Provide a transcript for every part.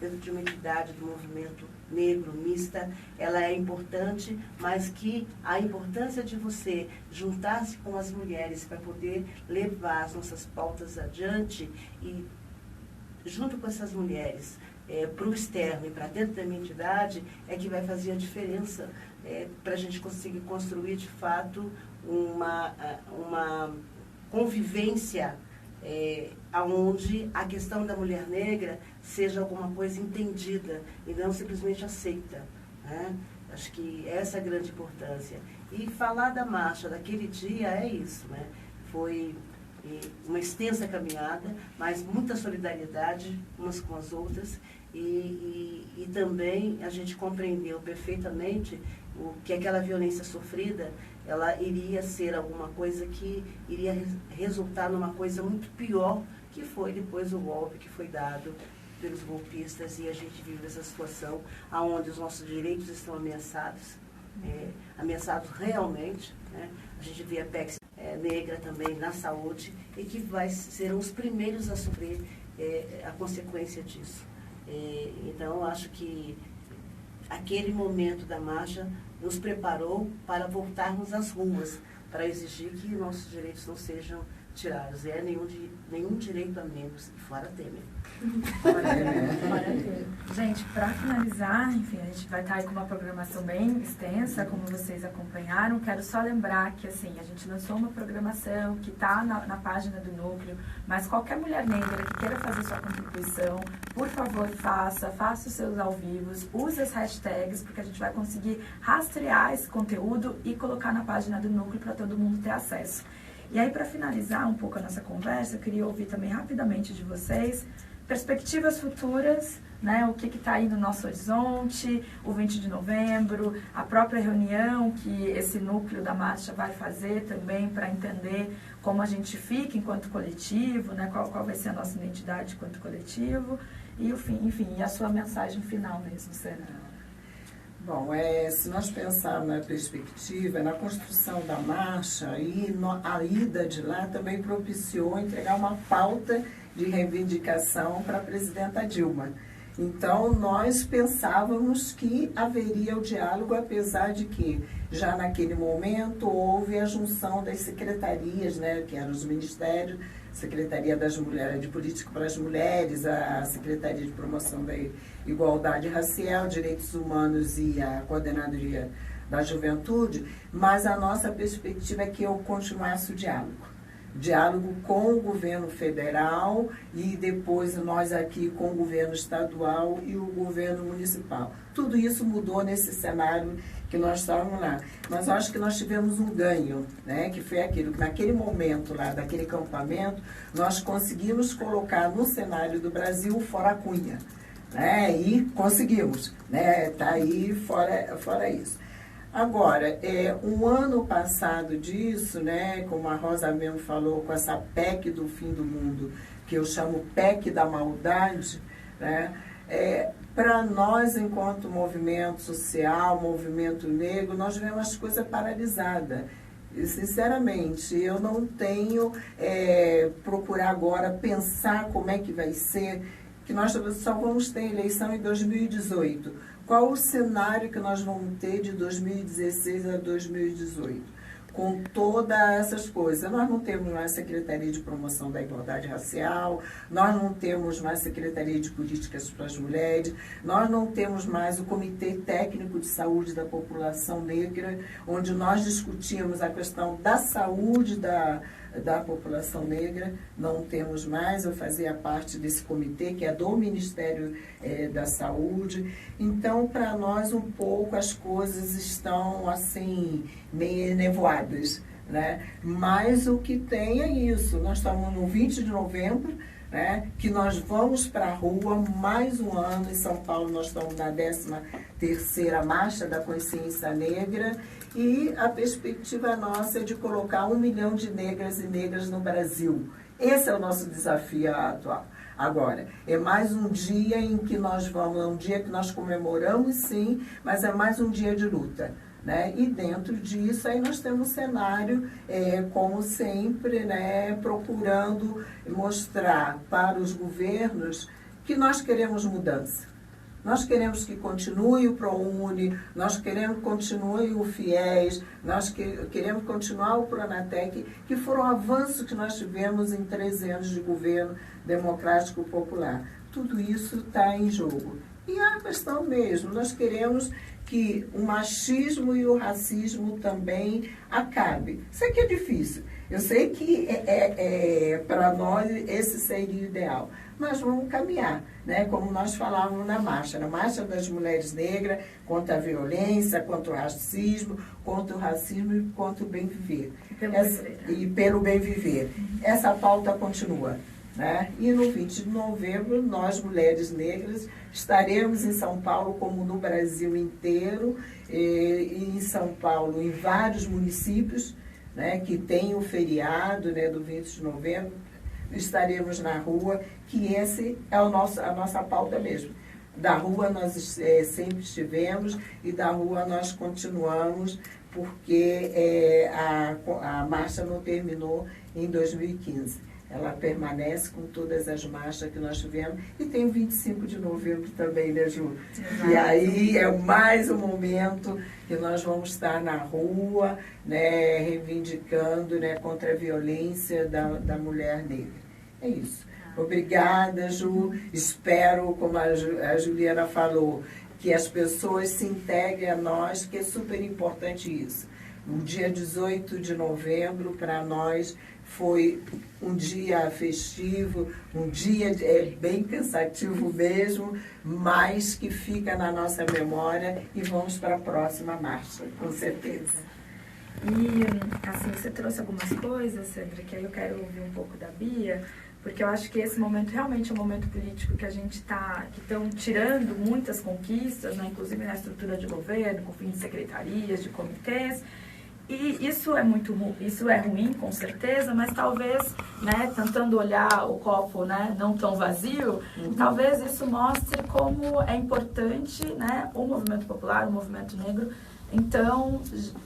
Dentro de uma entidade do movimento negro, mista, ela é importante, mas que a importância de você juntar-se com as mulheres para poder levar as nossas pautas adiante e, junto com essas mulheres, para o externo e para dentro da minha entidade, é que vai fazer a diferença para a gente conseguir construir, de fato, uma convivência onde a questão da mulher negra seja alguma coisa entendida e não simplesmente aceita, né? Acho que essa é a grande importância. E falar da marcha daquele dia é isso, né? Foi uma extensa caminhada, mas muita solidariedade umas com as outras e também a gente compreendeu perfeitamente que aquela violência sofrida, ela iria ser alguma coisa que iria resultar numa coisa muito pior, que foi depois o golpe que foi dado pelos golpistas, e a gente vive essa situação onde os nossos direitos estão ameaçados, ameaçados realmente, né? A gente vê a PEC negra também na saúde e que serão os primeiros a sofrer a consequência disso. Então, eu acho que aquele momento da marcha nos preparou para voltarmos às ruas, para exigir que nossos direitos não sejam tirados. Nenhum direito a menos, fora Temer. Gente, para finalizar, enfim, a gente vai estar aí com uma programação bem extensa, como vocês acompanharam. Quero só lembrar que, assim, a gente lançou uma programação que está na página do Núcleo, mas qualquer mulher negra que queira fazer sua contribuição, por favor, faça os seus ao vivos, use as hashtags, porque a gente vai conseguir rastrear esse conteúdo e colocar na página do Núcleo para todo mundo ter acesso. E aí, para finalizar um pouco a nossa conversa, eu queria ouvir também rapidamente de vocês perspectivas futuras, né? O que está aí no nosso horizonte, o 20 de novembro, a própria reunião que esse núcleo da marcha vai fazer também para entender como a gente fica enquanto coletivo, né? Qual vai ser a nossa identidade enquanto coletivo e, enfim, e a sua mensagem final mesmo, Serena. Bom, se nós pensarmos na perspectiva, na construção da marcha, e a ida de lá também propiciou entregar uma pauta de reivindicação para a presidenta Dilma. Então, nós pensávamos que haveria o diálogo, apesar de que, já naquele momento, houve a junção das secretarias, né, que eram os ministérios, Secretaria das Mulheres, de Política para as Mulheres, a Secretaria de Promoção da Igualdade Racial, Direitos Humanos e a Coordenadoria da Juventude, mas a nossa perspectiva é que eu continuasse o diálogo com o governo federal e depois nós aqui com o governo estadual e o governo municipal. Tudo isso mudou nesse cenário que nós estávamos lá. Mas acho que nós tivemos um ganho, né, que foi aquilo, que naquele momento lá, daquele acampamento, nós conseguimos colocar no cenário do Brasil fora a Cunha, né, e conseguimos, né, tá aí fora isso. Agora, um ano passado disso, né, como a Rosa mesmo falou, com essa PEC do fim do mundo, que eu chamo PEC da maldade, né, para nós, enquanto movimento social, movimento negro, nós vemos as coisas paralisadas. E, sinceramente, eu não tenho procurar agora pensar como é que vai ser, que nós só vamos ter eleição em 2018. Qual o cenário que nós vamos ter de 2016 a 2018? Com todas essas coisas. Nós não temos mais Secretaria de Promoção da Igualdade Racial, nós não temos mais Secretaria de Políticas para as Mulheres, nós não temos mais o Comitê Técnico de Saúde da População Negra, onde nós discutimos a questão da saúde da população negra, não temos mais. Eu fazia parte desse comitê, que é do Ministério da Saúde. Então, para nós, um pouco, as coisas estão, assim, meio nevoadas, né? Mas o que tem é isso. Nós estamos no 20 de novembro, né, que nós vamos para a rua mais um ano. Em São Paulo, nós estamos na 13ª Marcha da Consciência Negra, e a perspectiva nossa é de colocar 1 milhão de negras e negras no Brasil. Esse é o nosso desafio atual. Agora, é mais um dia em que nós vamos, é um dia que nós comemoramos, sim, mas é mais um dia de luta, né? E dentro disso, aí nós temos um cenário, como sempre, né, procurando mostrar para os governos que nós queremos mudança. Nós queremos que continue o ProUni, nós queremos que continue o FIES, nós queremos continuar o Pronatec, que foram avanços que nós tivemos em 13 anos de governo democrático popular. Tudo isso está em jogo. E a questão mesmo, nós queremos que o machismo e o racismo também acabe. Isso aqui é difícil. Eu sei que para nós esse seria o ideal. Mas vamos caminhar, né? Como nós falávamos na Marcha das Mulheres Negras, contra a violência, contra o racismo e contra o bem viver. E pelo bem viver. Essa pauta continua. Né? E no 20 de novembro, nós, mulheres negras, estaremos em São Paulo, como no Brasil inteiro, e em São Paulo, em vários municípios, né, que tem o feriado, né, do 20 de novembro, estaremos na rua, que esse é a nossa pauta mesmo. Da rua nós sempre estivemos e da rua nós continuamos, porque a marcha não terminou em 2015. Ela permanece com todas as marchas que nós tivemos. E tem o 25 de novembro também, né, Ju? Exato. E aí é mais um momento que nós vamos estar na rua, né, reivindicando, né, contra a violência da mulher negra. É isso. Obrigada, Ju. Espero, como a Juliana falou, que as pessoas se integrem a nós, que é super importante isso. O dia 18 de novembro, para nós, foi um dia festivo, um dia bem cansativo mesmo, mas que fica na nossa memória e vamos para a próxima marcha, com certeza. E, assim, você trouxe algumas coisas, Sandra, que aí eu quero ouvir um pouco da Bia, porque eu acho que esse momento realmente é um momento político que a gente que estão tirando muitas conquistas, né, inclusive na estrutura de governo, com fim de secretarias, de comitês. E isso é ruim, com certeza, mas talvez, né, tentando olhar o copo, né, não tão vazio, talvez isso mostre como é importante, né, o movimento popular, o movimento negro. Então,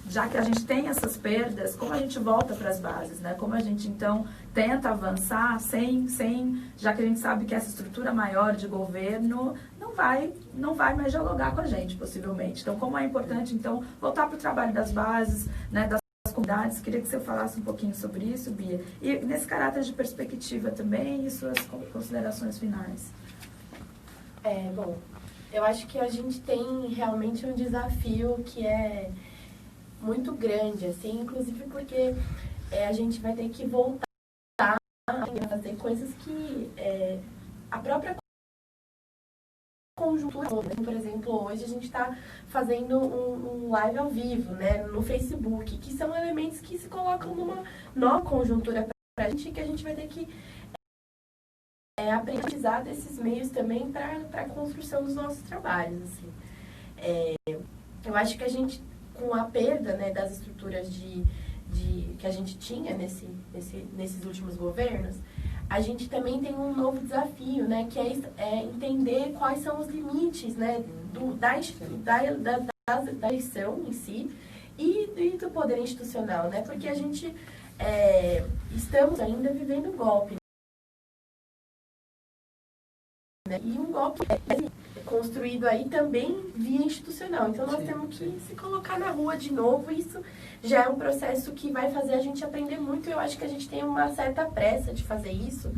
já que a gente tem essas perdas, como a gente volta para as bases, né? Como a gente, então, tenta avançar já que a gente sabe que essa estrutura maior de governo não vai mais dialogar com a gente, possivelmente. Então, como é importante, então, voltar para o trabalho das bases, né, das comunidades. Queria que você falasse um pouquinho sobre isso, Bia. E nesse caráter de perspectiva também e suas considerações finais. Bom, eu acho que a gente tem realmente um desafio que é muito grande, assim, inclusive porque a gente vai ter que voltar a fazer coisas que a própria conjuntura, por exemplo, hoje a gente está fazendo um live ao vivo, né, no Facebook, que são elementos que se colocam numa nova conjuntura para a gente, que a gente vai ter que aprendizar desses meios também para a construção dos nossos trabalhos, assim. Eu acho que a gente, com a perda, né, das estruturas que a gente tinha nesses últimos governos, a gente também tem um novo desafio, né, que é entender quais são os limites, né, da eleição em si e do poder institucional, né, porque a gente estamos ainda vivendo um golpe, né, e um golpe construído aí também via institucional. Então, nós temos que se colocar na rua de novo. Isso já é um processo que vai fazer a gente aprender muito. E eu acho que a gente tem uma certa pressa de fazer isso.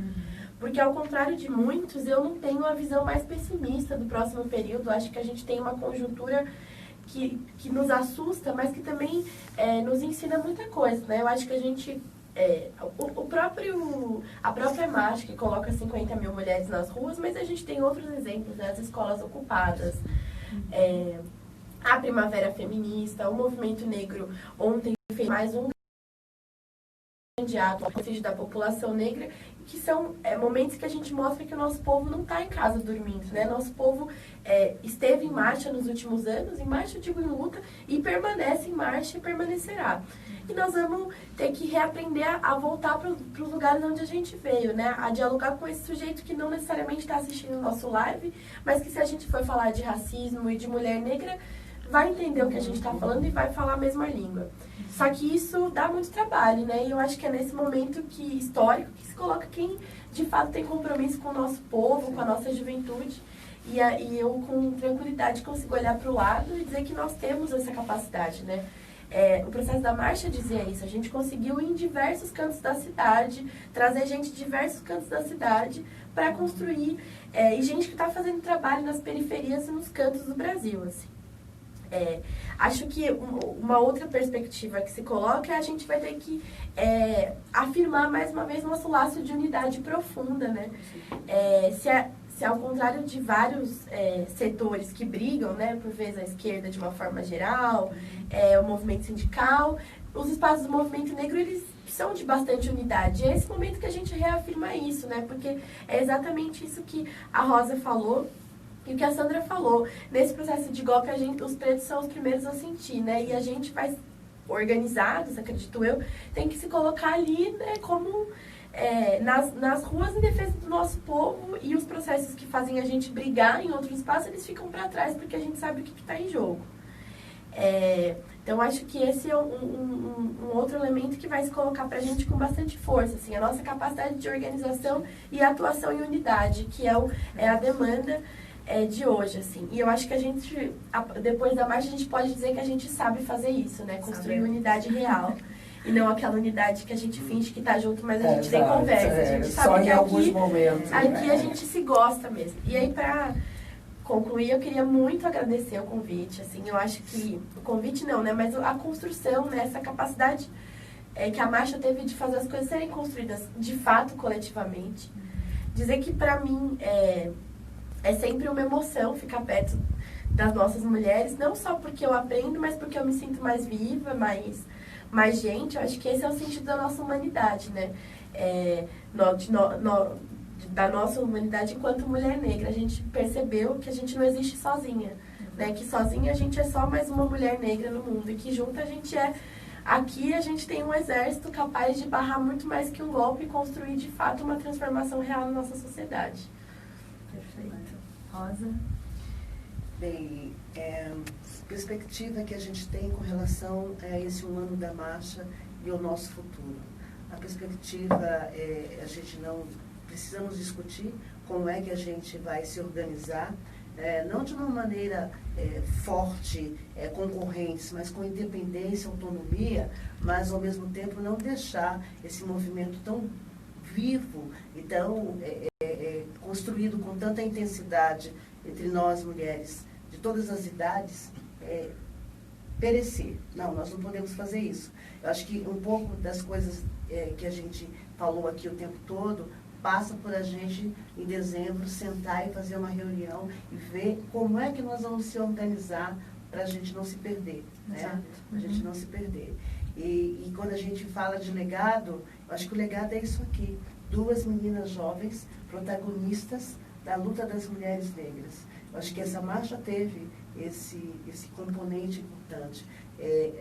Porque, ao contrário de muitos, eu não tenho uma visão mais pessimista do próximo período. Eu acho que a gente tem uma conjuntura que nos assusta, mas que também nos ensina muita coisa, né? Eu acho que a gente... a própria marcha que coloca 50 mil mulheres nas ruas, mas a gente tem outros exemplos, né? As escolas ocupadas, a Primavera Feminista, o movimento negro ontem fez mais um grande ato da população negra, que são momentos que a gente mostra que o nosso povo não está em casa dormindo, né? Nosso povo esteve em marcha nos últimos anos, em marcha, eu digo, em luta, e permanece em marcha e permanecerá. E nós vamos ter que reaprender a voltar para os lugares onde a gente veio, né? A dialogar com esse sujeito que não necessariamente está assistindo o nosso live, mas que, se a gente for falar de racismo e de mulher negra, vai entender o que a gente está falando e vai falar a mesma língua. Só que isso dá muito trabalho, né? E eu acho que é nesse momento histórico que se coloca quem de fato tem compromisso com o nosso povo, com a nossa juventude. E eu, com tranquilidade, consigo olhar para o lado e dizer que nós temos essa capacidade, né? O processo da marcha dizia isso. A gente conseguiu ir em diversos cantos da cidade, trazer gente de diversos cantos da cidade para construir. E gente que está fazendo trabalho nas periferias e nos cantos do Brasil, assim. Acho que uma outra perspectiva que se coloca é a gente vai ter que afirmar mais uma vez nosso laço de unidade profunda, né? Se ao contrário de vários setores que brigam, né, por vezes a esquerda de uma forma geral, o movimento sindical, os espaços do movimento negro, eles são de bastante unidade. E é esse momento que a gente reafirma isso, né? Porque é exatamente isso que a Rosa falou e o que a Sandra falou. Nesse processo de golpe, os pretos são os primeiros a sentir, né? E a gente vai organizados, acredito eu, tem que se colocar ali, né, como nas ruas em defesa do nosso povo, e os processos que fazem a gente brigar em outro espaço, eles ficam para trás, porque a gente sabe o que está em jogo. Então, acho que esse é um outro elemento que vai se colocar para a gente com bastante força, assim, a nossa capacidade de organização e atuação em unidade, que é a demanda de hoje, assim. E eu acho que a gente, depois da marcha, a gente pode dizer que a gente sabe fazer isso, né? Construir unidade real. E não aquela unidade que a gente finge que tá junto, mas a gente nem conversa. A gente sabe que aqui a gente se gosta mesmo. E aí, para concluir, eu queria muito agradecer o convite. Assim, eu acho que o convite não, né? Mas a construção, né? Essa capacidade que a marcha teve de fazer as coisas serem construídas de fato coletivamente. Dizer que para mim é sempre uma emoção ficar perto das nossas mulheres, não só porque eu aprendo, mas porque eu me sinto mais viva, mais gente. Eu acho que esse é o sentido da nossa humanidade, né? Da nossa humanidade enquanto mulher negra. A gente percebeu que a gente não existe sozinha, né? Que sozinha a gente é só mais uma mulher negra no mundo, e que junto a gente aqui a gente tem um exército capaz de barrar muito mais que um golpe e construir de fato uma transformação real na nossa sociedade. Perfeito. Rosa? Bem, perspectiva que a gente tem com relação a esse 1 ano da marcha e o nosso futuro. A perspectiva a gente não precisamos discutir como é que a gente vai se organizar, não de uma maneira forte, concorrentes, mas com independência, autonomia, mas ao mesmo tempo não deixar esse movimento tão vivo e tão construído com tanta intensidade entre nós mulheres de todas as idades, perecer. Não, nós não podemos fazer isso. Eu acho que um pouco das coisas que a gente falou aqui o tempo todo passa por a gente, em dezembro, sentar e fazer uma reunião e ver como é que nós vamos se organizar para a gente não se perder, né? Para a gente não se perder. E quando a gente fala de legado, eu acho que o legado é isso aqui. 2 meninas jovens, protagonistas da luta das mulheres negras. Eu acho que essa marcha teve esse componente importante.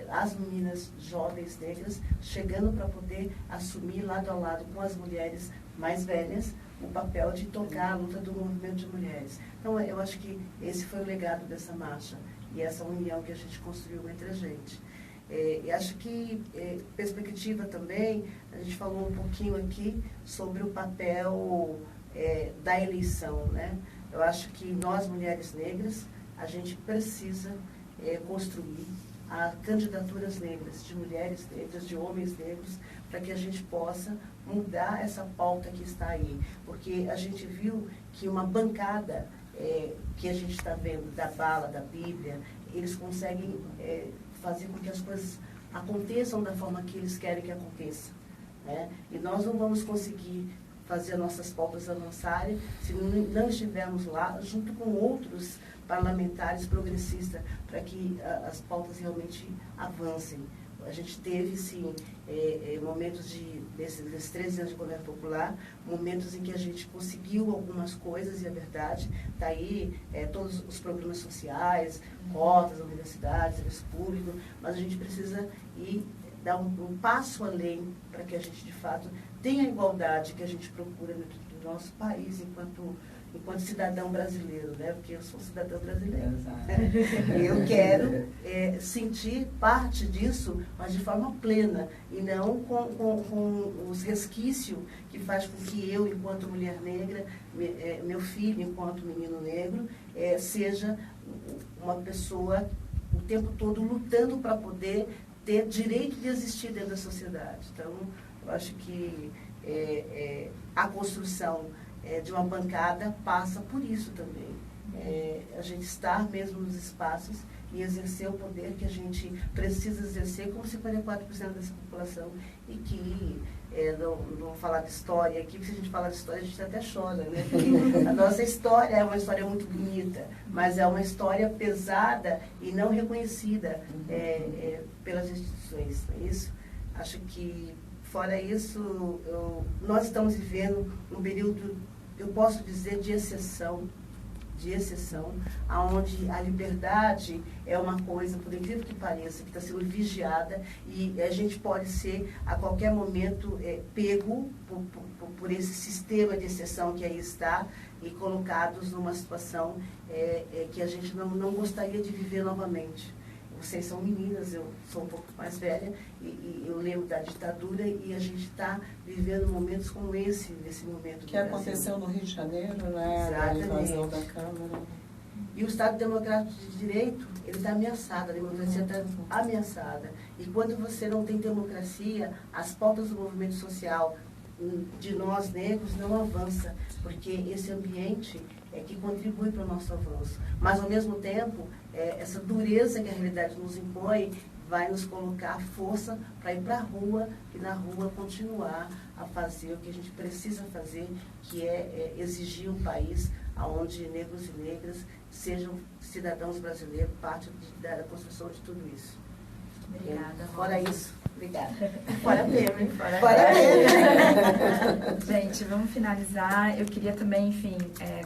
As meninas jovens negras chegando para poder assumir lado a lado com as mulheres mais velhas o papel de tocar a luta do movimento de mulheres. Então, eu acho que esse foi o legado dessa marcha e essa união que a gente construiu entre a gente. E acho que, perspectiva também, a gente falou um pouquinho aqui sobre o papel da eleição, né? Eu acho que nós, mulheres negras, a gente precisa construir candidaturas negras, de mulheres negras, de homens negros, para que a gente possa mudar essa pauta que está aí. Porque a gente viu que uma bancada que a gente está vendo da bala, da Bíblia, eles conseguem fazer com que as coisas aconteçam da forma que eles querem que aconteça, né? E nós não vamos conseguir fazer nossas pautas avançarem se não estivermos lá junto com outros parlamentares progressistas para que as pautas realmente avancem. A gente teve, sim, momentos desses 13 anos de governo popular, momentos em que a gente conseguiu algumas coisas, e a verdade está aí, todos os programas sociais, cotas, universidades, serviço público, mas a gente precisa dar um passo além para que a gente, de fato, tenha a igualdade que a gente procura no nosso país enquanto enquanto cidadão brasileiro, né? Porque eu sou cidadã brasileira. Exato. Eu quero sentir parte disso, mas de forma plena, e não com os resquícios que faz com que eu, enquanto mulher negra, meu filho, enquanto menino negro, seja uma pessoa o tempo todo lutando para poder ter direito de existir dentro da sociedade. Então, eu acho que a construção de uma bancada passa por isso também. A gente estar mesmo nos espaços e exercer o poder que a gente precisa exercer como 54% dessa população e que, não vou falar de história aqui, porque se a gente falar de história a gente até chora, né? Porque a nossa história é uma história muito bonita, mas é uma história pesada e não reconhecida pelas instituições, não é isso? Acho que, fora isso, nós estamos vivendo um período, eu posso dizer, de exceção, onde a liberdade é uma coisa, por incrível que pareça, que está sendo vigiada e a gente pode ser, a qualquer momento, pego por esse sistema de exceção que aí está e colocados numa situação que a gente não gostaria de viver novamente. Vocês são meninas, eu sou um pouco mais velha, e eu lembro da ditadura e a gente está vivendo momentos como esse, nesse momento. Que aconteceu no Rio de Janeiro, né? Exatamente. A invasão da Câmara. E o Estado Democrático de Direito, ele está ameaçado, a democracia está ameaçada. E quando você não tem democracia, as pautas do movimento social de nós negros não avança, porque esse ambiente que contribui para o nosso avanço. Mas, ao mesmo tempo, essa dureza que a realidade nos impõe vai nos colocar força para ir para a rua e na rua continuar a fazer o que a gente precisa fazer, que é exigir um país onde negros e negras sejam cidadãos brasileiros, parte da construção de tudo isso. Obrigada. Fora isso, obrigada. Fora Temer. Fora Temer. Gente, vamos finalizar. Eu queria também, enfim,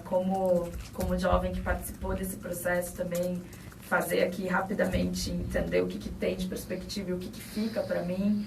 como jovem que participou desse processo também, fazer aqui rapidamente, entender o que tem de perspectiva e o que fica para mim.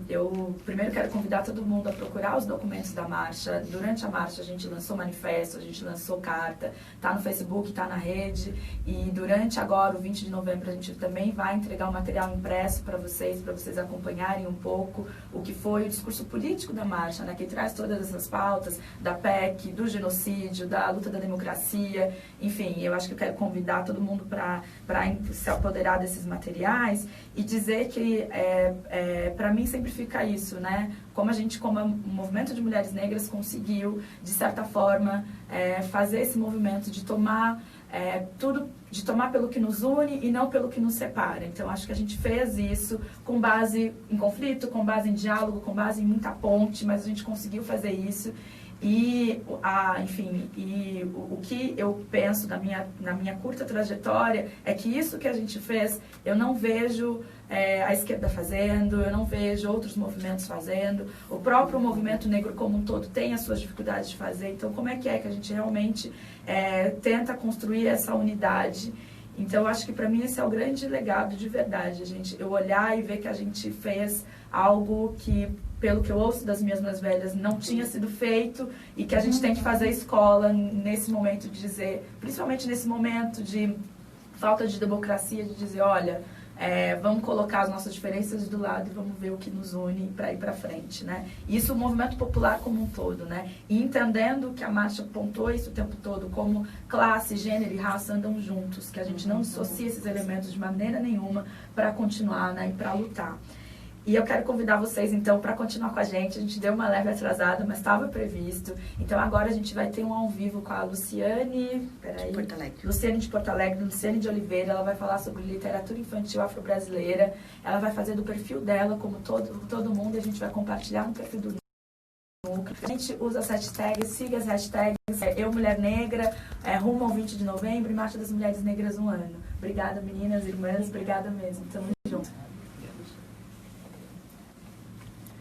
Eu primeiro quero convidar todo mundo a procurar os documentos da marcha. Durante a marcha a gente lançou manifesto, a gente lançou carta, está no Facebook, está na rede, e durante agora, o 20 de novembro, a gente também vai entregar um material impresso para vocês acompanharem um pouco o que foi o discurso político da marcha, né, que traz todas essas pautas da PEC, do genocídio, da luta da democracia, enfim, eu acho que eu quero convidar todo mundo para se apoderar desses materiais e dizer que para mim sempre fica isso, né? Como o movimento de mulheres negras conseguiu, de certa forma, fazer esse movimento de tomar pelo que nos une e não pelo que nos separa. Então, acho que a gente fez isso com base em conflito, com base em diálogo, com base em muita ponte, mas a gente conseguiu fazer isso. E, enfim, o que eu penso na minha curta trajetória é que isso que a gente fez, eu não vejo a esquerda fazendo, eu não vejo outros movimentos fazendo, o próprio movimento negro como um todo tem as suas dificuldades de fazer. Então, como é que a gente realmente tenta construir essa unidade? Então, acho que para mim esse é o grande legado de verdade, eu olhar e ver que a gente fez algo que, pelo que eu ouço das minhas mais velhas, não tinha sido feito e que a gente tem que fazer escola nesse momento de dizer, principalmente nesse momento de falta de democracia, de dizer, olha, vamos colocar as nossas diferenças do lado e vamos ver o que nos une para ir para frente, né? Isso o movimento popular como um todo, né? E entendendo que a marcha apontou isso o tempo todo, como classe, gênero e raça andam juntos, que a gente não dissocia esses elementos de maneira nenhuma para continuar, né? E para lutar. E eu quero convidar vocês, então, para continuar com a gente. A gente deu uma leve atrasada, mas estava previsto. Então, agora a gente vai ter um ao vivo com a Luciane... De Porto Alegre. Luciane de Porto Alegre, Luciane de Oliveira. Ela vai falar sobre literatura infantil afro-brasileira. Ela vai fazer do perfil dela, como todo mundo, e a gente vai compartilhar no perfil do Núcleo. A gente usa as hashtags, siga as hashtags Eu Mulher Negra, rumo ao 20 de novembro e Marcha das Mulheres Negras 1 ano. Obrigada, meninas, irmãs. Obrigada mesmo. Tamo